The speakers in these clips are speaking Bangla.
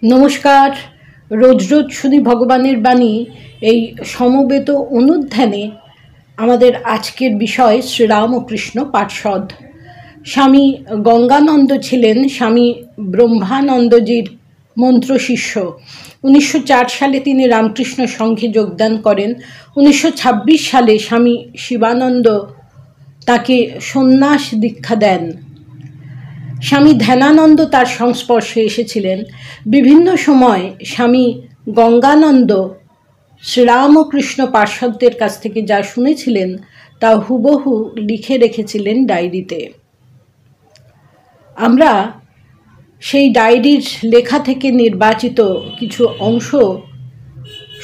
নমস্কার। রোজ রোজ শুনি ভগবানের বাণী এই সমবেত অনুধ্যানে আমাদের আজকের বিষয় শ্রীরামকৃষ্ণ পার্ষদ। স্বামী গঙ্গানন্দ ছিলেন স্বামী ব্রহ্মানন্দজির মন্ত্র শিষ্য। 1904 সালে তিনি রামকৃষ্ণ সংঘে যোগদান করেন। 1926 সালে স্বামী শিবানন্দ তাকে সন্ন্যাস দীক্ষা দেন। স্বামী ধ্যানানন্দ তার সংস্পর্শে এসেছিলেন। বিভিন্ন সময় স্বামী গঙ্গানন্দ শ্রীরামকৃষ্ণ পার্ষদদের কাছ থেকে যা শুনেছিলেন তা হুবহু লিখে রেখেছিলেন ডায়েরিতে। আমরা সেই ডায়েরির লেখা থেকে নির্বাচিত কিছু অংশ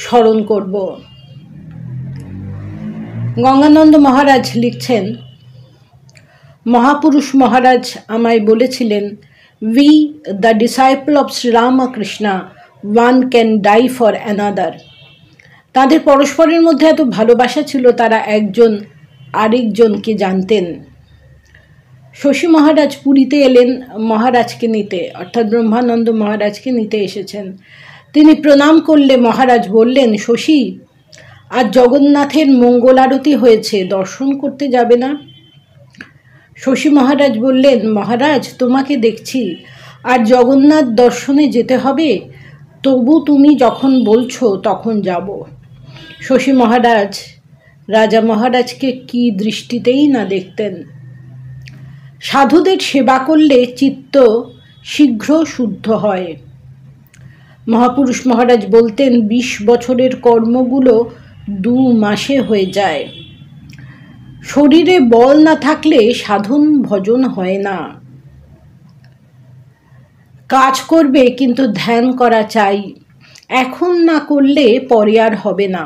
স্মরণ করব। গঙ্গানন্দ মহারাজ লিখছেন, মহাপুরুষ মহারাজ আমায় বলেছিলেন, we the disciple of Sriramakrishna one can die for another. তাদের পরস্পরের মধ্যে এত ভালোবাসা ছিল, তারা একজন আরেকজনকে জানতেন। শশী মহারাজ পুরীতে এলেন মহারাজকে নিতে, অর্থাৎ ব্রহ্মানন্দ মহারাজকে নিতে এসেছেন। তিনি প্রণাম করলে মহারাজ বললেন, শশী, আজ জগন্নাথের মঙ্গল আরতি হয়েছে, দর্শন করতে যাবে না? শশী মহারাজ বললেন, মহারাজ, তোমাকে দেখছি, আর জগন্নাথ দর্শনে যেতে হবে, তবু তুমি যখন বলছো তখন যাব। শশী মহারাজ রাজা মহারাজকে কি দৃষ্টিতেই না দেখতেন। সাধুদের সেবা করলে চিত্ত শীঘ্র শুদ্ধ হয়। মহাপুরুষ মহারাজ বলতেন, 20 বছরের কর্মগুলো 2 মাসে হয়ে যায়। শরীরে বল না থাকলে সাধন ভজন হয় না। কাজ করবে কিন্তু ধ্যান করা চাই, এখন না করলে পরে আর হবে না।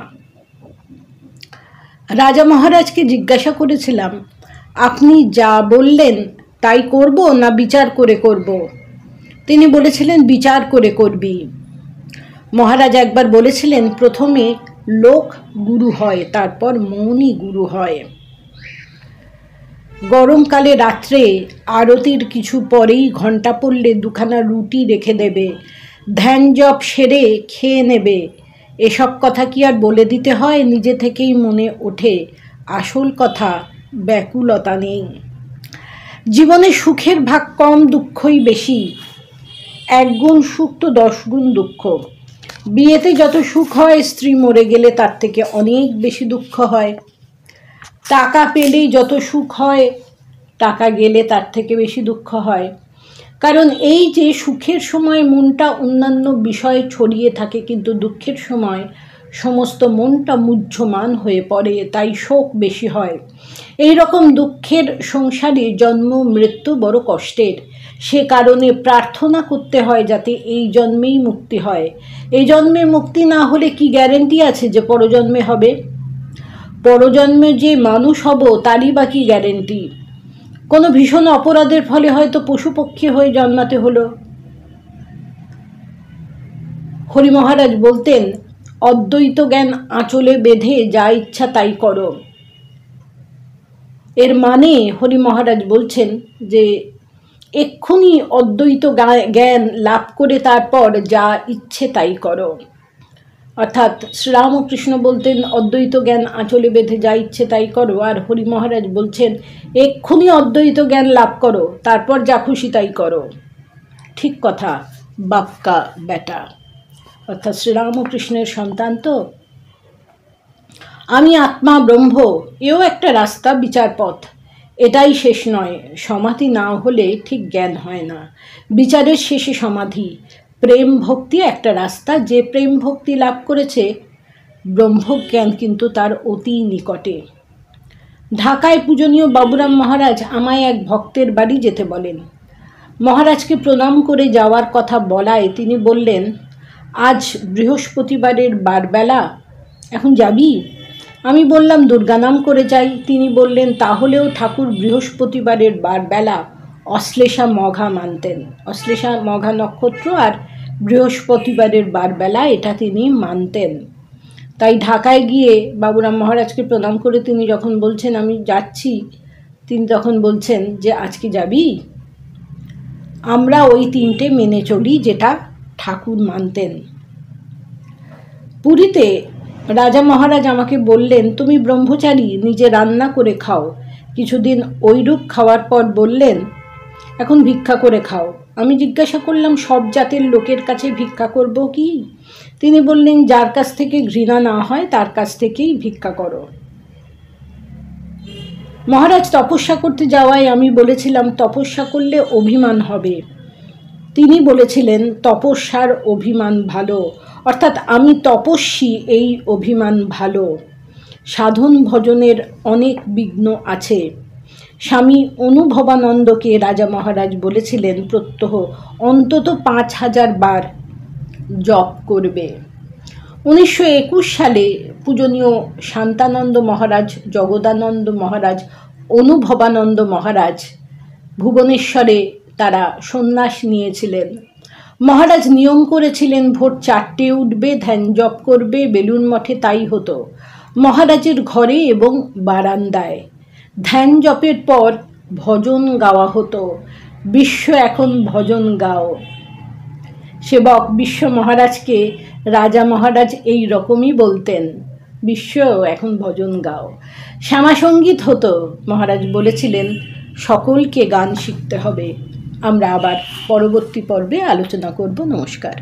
রাজা মহারাজকে জিজ্ঞাসা করেছিলাম, আপনি যা বললেন তাই করব না বিচার করে করব? তিনি বলেছিলেন, বিচার করে করবি। মহারাজ একবার বলেছিলেন, প্রথমে লোক গুরু হয়, তারপর মনই গুরু হয়। গরমকালে রাত্রে আরতির কিছু পরেই ঘণ্টা পড়লে 2খানা রুটি রেখে দেবে, ধ্যান জপ সেরে খেয়ে নেবে। এসব কথা কি আর বলে দিতে হয়? নিজে থেকেই মনে ওঠে। আসল কথা, ব্যাকুলতা নেই। জীবনে সুখের ভাগ কম, দুঃখই বেশি। 1 গুণ সুখ তো 10 গুণ দুঃখ। বিয়েতে যত সুখ হয়, স্ত্রী মরে গেলে তার থেকে অনেক বেশি দুঃখ হয়। টাকা পেলেই যত সুখ হয়, টাকা গেলে তার থেকে বেশি দুঃখ হয়। কারণ এই যে সুখের সময় মনটা অন্যান্য বিষয়ে ছড়িয়ে থাকে, কিন্তু দুঃখের সময় সমস্ত মনটা মুহ্যমান হয়ে পড়ে, তাই শোক বেশি হয়। এই রকম দুঃখের সংসারে জন্ম মৃত্যু বড় কষ্টের। সে কারণে প্রার্থনা করতে হয় যাতে এই জন্মেই মুক্তি হয়। এই জন্মে মুক্তি না হলে কি গ্যারেন্টি আছে যে পরজন্মে হবে? পরজন্মে যে মানুষ হব তারই বা কি গ্যারেন্টি? কোনো ভীষণ অপরাধের ফলে হয়তো পশু পক্ষী হয়ে জন্মাতে হলো। হরি মহারাজ বলতেন, অদ্বৈত জ্ঞান আঁচলে বেঁধে যা ইচ্ছা তাই করো। এর মানে হরি মহারাজ বলছেন যে এক্ষুনি অদ্বৈত জ্ঞান লাভ করে তারপর যা ইচ্ছে তাই করো। অর্থাৎ শ্রীরামকৃষ্ণ বলতেন, অদ্বৈত জ্ঞান আঁচলে বেঁধে যা ইচ্ছে তাই করো, আর হরি মহারাজ বলছেন, এক্ষুনি অদ্বৈত জ্ঞান লাভ করো, তারপর যা খুশি তাই করো। ঠিক কথা, বাক্কা বেটা। অর্থাৎ শ্রীরামকৃষ্ণের সন্তান তো। আমি আত্মা ব্রহ্ম, এও একটা রাস্তা, বিচারপথ। এটাই শেষ নয়। সমাধি না হলে ঠিক জ্ঞান হয় না। বিচারের শেষে সমাধি। প্রেম ভক্তি একটা রাস্তা। যে প্রেম ভক্তি লাভ করেছে, ব্রহ্মজ্ঞান কিন্তু তার অতি নিকটে। ঢাকায় পূজনীয় বাবুরাম মহারাজ আমায় এক ভক্তের বাড়ি যেতে বলেন। মহারাজকে প্রণাম করে যাওয়ার কথা বলায় তিনি বললেন, আজ বৃহস্পতিবারের বারবেলা, এখন যাবি? আমি বললাম, দুর্গানাম করে যাই। তিনি বললেন, তাহলেও ঠাকুর বৃহস্পতিবারের বারবেলা অশ্লেষা মঘা মানতেন। অশ্লেষা মঘা নক্ষত্র আর বৃহস্পতিবারের বারবেলা এটা তিনি মানতেন। তাই ঢাকায় গিয়ে বাবুরাম মহারাজকে প্রণাম করে তিনি যখন বলছেন আমি যাচ্ছি, তিনি তখন বলছেন যে আজকে যাবি? আমরা ওই 3টে মেনে চলি, যেটা ঠাকুর মানতেন। পুরীতে রাজা মহারাজ আমাকে বললেন, তুমি ব্রহ্মচারী, নিজে রান্না করে খাও। কিছুদিন ওইরূপ খাওয়ার পর বললেন, এখন ভিক্ষা করে খাও। আমি জিজ্ঞাসা করলাম, সব জাতের লোকের কাছে ভিক্ষা করব কি? তিনি বললেন, যার কাছ থেকে ঘৃণা না হয় তার কাছ থেকেই ভিক্ষা করো। মহারাজ তপস্যা করতে যাওয়ায় আমি বলেছিলাম, তপস্যা করলে অভিমান হবে। তিনি বলেছিলেন, তপস্যার অভিমান ভালো, অর্থাৎ আমি তপস্বী, এই অভিমান ভালো। সাধন ভজনের অনেক বিঘ্ন আছে। স্বামী অনুভবানন্দকে রাজা মহারাজ বলেছিলেন, প্রত্যহ অন্তত 5000 বার জপ করবে। 1921 সালে পূজনীয় শান্তানন্দ মহারাজ, জগদানন্দ মহারাজ, অনুভবানন্দ মহারাজ ভুবনেশ্বরে তারা সন্ন্যাস নিয়েছিলেন। মহারাজ নিয়ম করেছিলেন, ভোর 4টে উঠবে, ধ্যান জপ করবে। বেলুন মঠে তাই হতো। মহারাজের ঘরে এবং বারান্দায় ধ্যান জপের পর ভজন গাওয়া হতো। বিশ্ব এখন ভজন গাও। সেবক বিশ্ব মহারাজকে রাজা মহারাজ এই রকমই বলতেন, বিশ্ব এখন ভজন গাও। শ্যামাসঙ্গীত হতো। মহারাজ বলেছিলেন, সকলকে গান শিখতে হবে। আমরা আবার পরবর্তী পর্বে আলোচনা করব। নমস্কার।